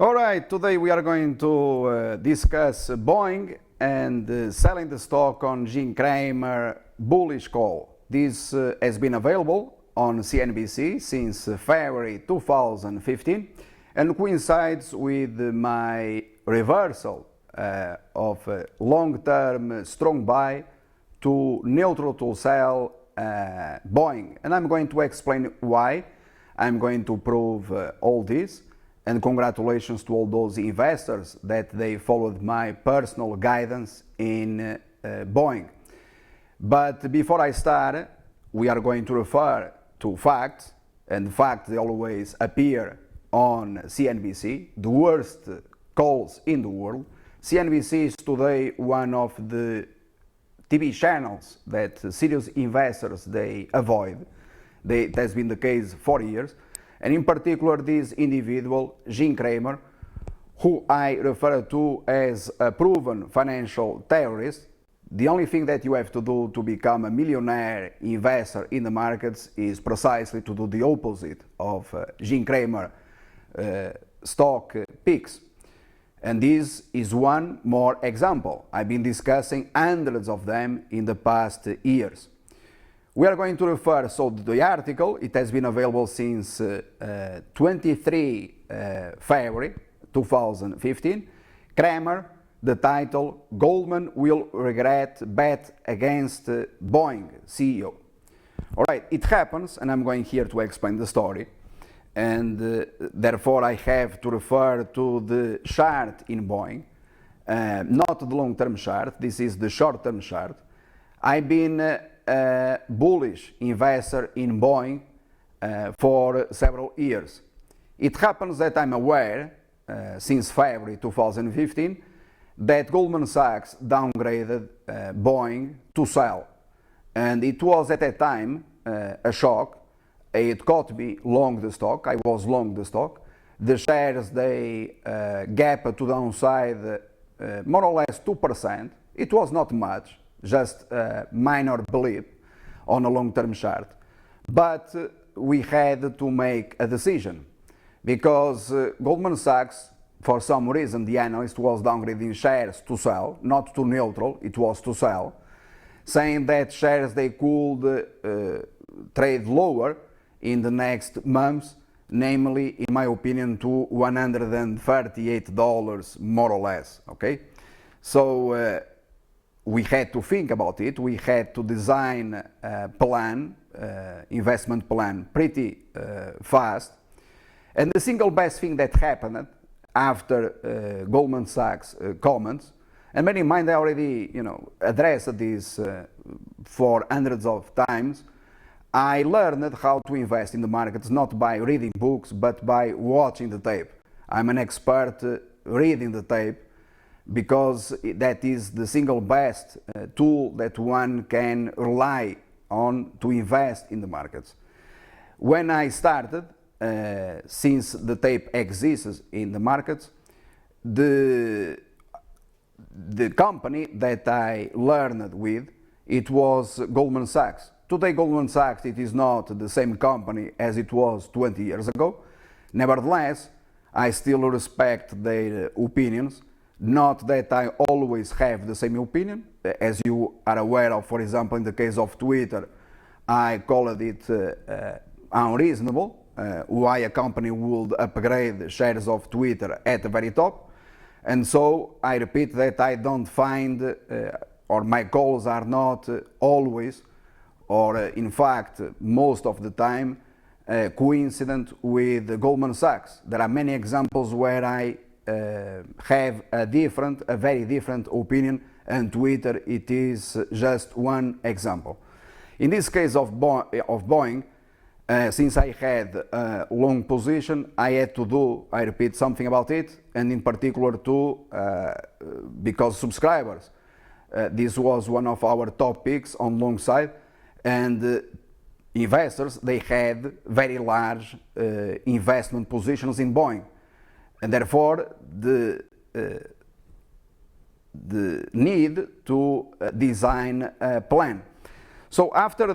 All right, today we are going to discuss Boeing and selling the stock on Cramer Bullish call. This has been available on CNBC since February 2015 and coincides with my reversal of long-term strong buy to neutral to sell Boeing. And I'm going to explain why. I'm going to prove all this. And congratulations to all those investors that they followed my personal guidance in Boeing. But before I start, we are going to refer to facts, and facts they always appear on CNBC, the worst calls in the world. CNBC is today one of the TV channels that serious investors they avoid. It has been the case for years. And in particular, this individual, Cramer, who I refer to as a proven financial terrorist. The only thing that you have to do to become a millionaire investor in the markets is precisely to do the opposite of Cramer stock picks. And this is one more example. I've been discussing hundreds of them in the past years. We are going to refer to the article. It has been available since 23 February 2015. Cramer, the title, Goldman will regret bet against Boeing CEO. All right, it happens, and I'm going here to explain the story. And therefore, I have to refer to the chart in Boeing, not the long-term chart. This is the short-term chart. I've been a bullish investor in Boeing for several years. It happens that I'm aware, since February 2015, that Goldman Sachs downgraded Boeing to sell. And it was at that time a shock. It caught me long the stock. I was long the stock. The shares, they gapped to downside more or less 2%. It was not much, just a minor blip on a long-term chart. But we had to make a decision because Goldman Sachs, for some reason, the analyst was downgrading shares to sell, not to neutral, it was to sell, saying that shares they could trade lower in the next months, namely, in my opinion, to $138 more or less, okay? So we had to think about it. We had to design a plan, investment plan, pretty fast. And the single best thing that happened after Goldman Sachs comments, and bear in mind I already, addressed this for hundreds of times. I learned how to invest in the markets not by reading books, but by watching the tape. I'm an expert reading the tape, because that is the single best tool that one can rely on to invest in the markets. When I started, since the tape exists in the markets, the company that I learned with, it was Goldman Sachs. Today Goldman Sachs, it is not the same company as it was 20 years ago. Nevertheless, I still respect their opinions. Not that I always have the same opinion. As you are aware of, for example, in the case of Twitter, I called it unreasonable why a company would upgrade shares of Twitter at the very top. And so I repeat that I don't find, or my calls are not always, or in fact, most of the time, coincident with Goldman Sachs. There are many examples where I have a very different opinion, and Twitter, it is just one example. In this case of Boeing, since I had a long position, I had to do, I repeat, something about it, and in particular too, because subscribers. This was one of our top picks on long side, and investors, they had very large investment positions in Boeing. And therefore, the need to design a plan. So after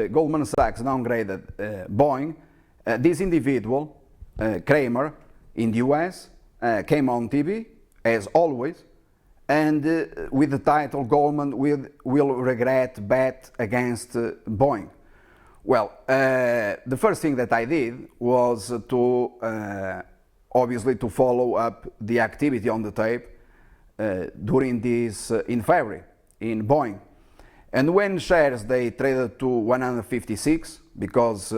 Goldman Sachs downgraded Boeing, this individual, Cramer, in the US, came on TV, as always, and with the title Goldman will regret bet against Boeing. Well, the first thing that I did was to obviously to follow up the activity on the tape during this in February in Boeing. And when shares they traded to 156, because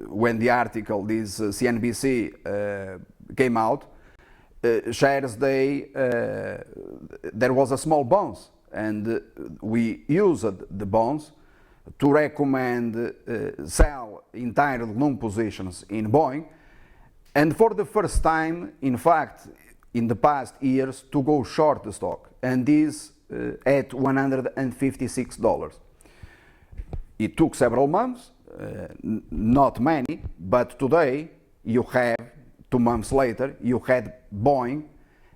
when the article, this CNBC came out, shares there was a small bounce, and we used the bounce to recommend sell entire long positions in Boeing, and for the first time, in fact, in the past years, to go short the stock, and this at $156. It took several months, not many, but today you have, 2 months later, you had Boeing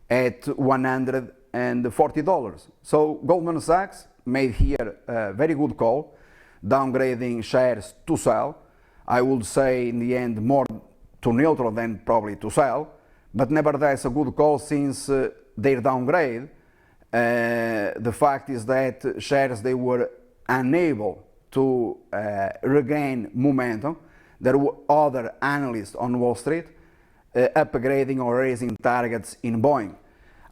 at $140. So Goldman Sachs made here a very good call, downgrading shares to sell. I would say in the end more to neutral than probably to sell, but nevertheless a good call since their downgrade. The fact is that shares they were unable to regain momentum. There were other analysts on Wall Street upgrading or raising targets in Boeing.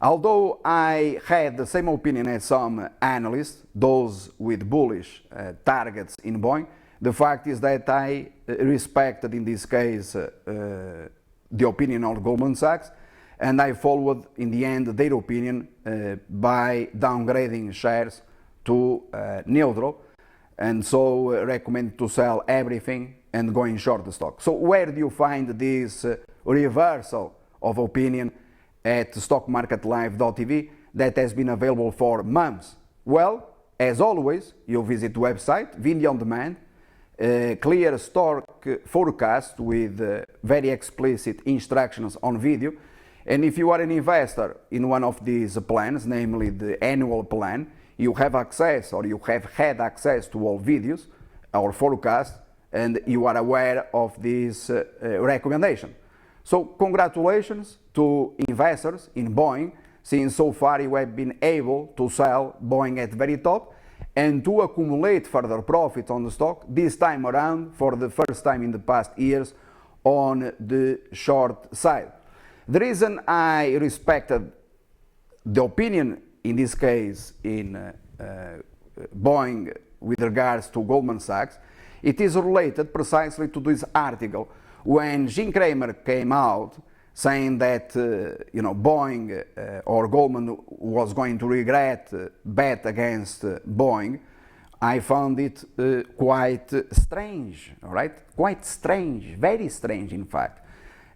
Although I had the same opinion as some analysts, those with bullish targets in Boeing, the fact is that I respected in this case the opinion of Goldman Sachs, and I followed in the end their opinion by downgrading shares to neutral, and so recommend to sell everything and going short the stock. So where do you find this reversal of opinion at stockmarketlive.tv that has been available for months? Well, as always, you visit the website, video on demand, clear stock forecast with very explicit instructions on video. And if you are an investor in one of these plans, namely the annual plan, you have access, or you have had access to all videos or forecasts, and you are aware of this recommendation. So congratulations to investors in Boeing, since so far you have been able to sell Boeing at very top and to accumulate further profits on the stock, this time around for the first time in the past years on the short side. The reason I respected the opinion in this case in Boeing with regards to Goldman Sachs, it is related precisely to this article when Cramer came out saying that Boeing or Goldman was going to regret bet against Boeing. I found it quite strange, all right? Quite strange, very strange in fact.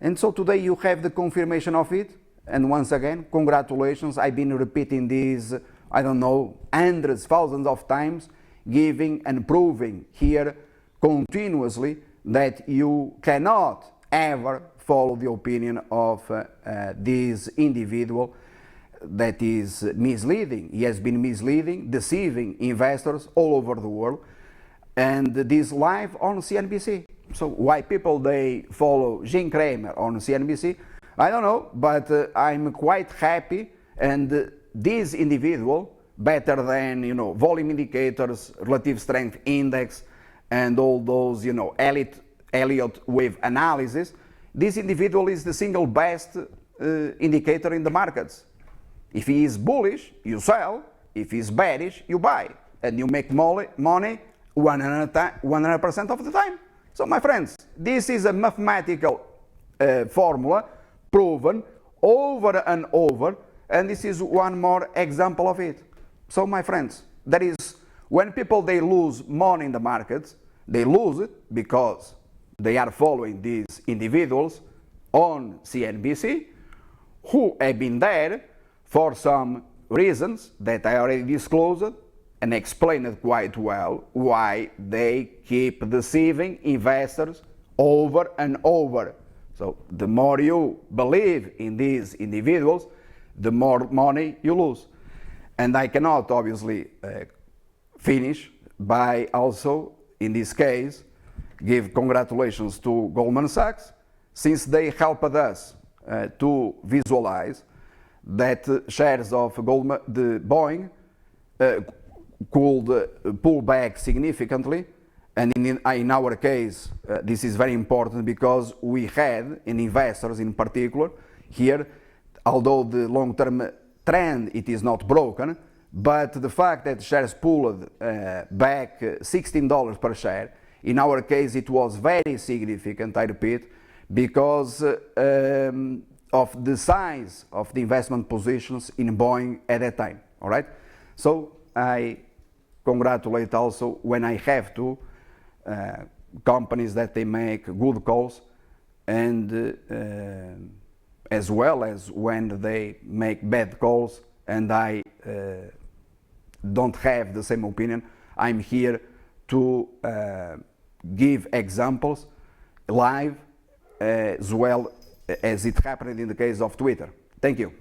And so today you have the confirmation of it, and once again, congratulations. I've been repeating this, I don't know, hundreds, thousands of times, giving and proving here continuously that you cannot ever follow the opinion of this individual that is misleading. He has been misleading, deceiving investors all over the world, and this live on CNBC. So why people they follow Cramer on CNBC, I don't know, but I'm quite happy, and this individual, better than volume indicators, relative strength index, and all those Elliott wave analysis, this individual is the single best indicator in the markets. If he is bullish, you sell. If he is bearish, you buy, and you make money 100% of the time. So my friends, this is a mathematical formula proven over and over, and this is one more example of it. So my friends, that is when people they lose money in the markets, they lose it because they are following these individuals on CNBC who have been there for some reasons that I already disclosed and explained quite well why they keep deceiving investors over and over. So the more you believe in these individuals, the more money you lose. And I cannot obviously finish by also, in this case, give congratulations to Goldman Sachs, since they helped us to visualize that shares of the Boeing could pull back significantly, and in our case this is very important because we had, in investors in particular here, although the long-term trend it is not broken, but the fact that shares pulled back $16 per share, in our case it was very significant, I repeat, because of the size of the investment positions in Boeing at that time. All right, so I congratulate also, when I have to, companies that they make good calls, and as well as when they make bad calls and I don't have the same opinion. I'm here to give examples live, as well as it happened in the case of Twitter. Thank you.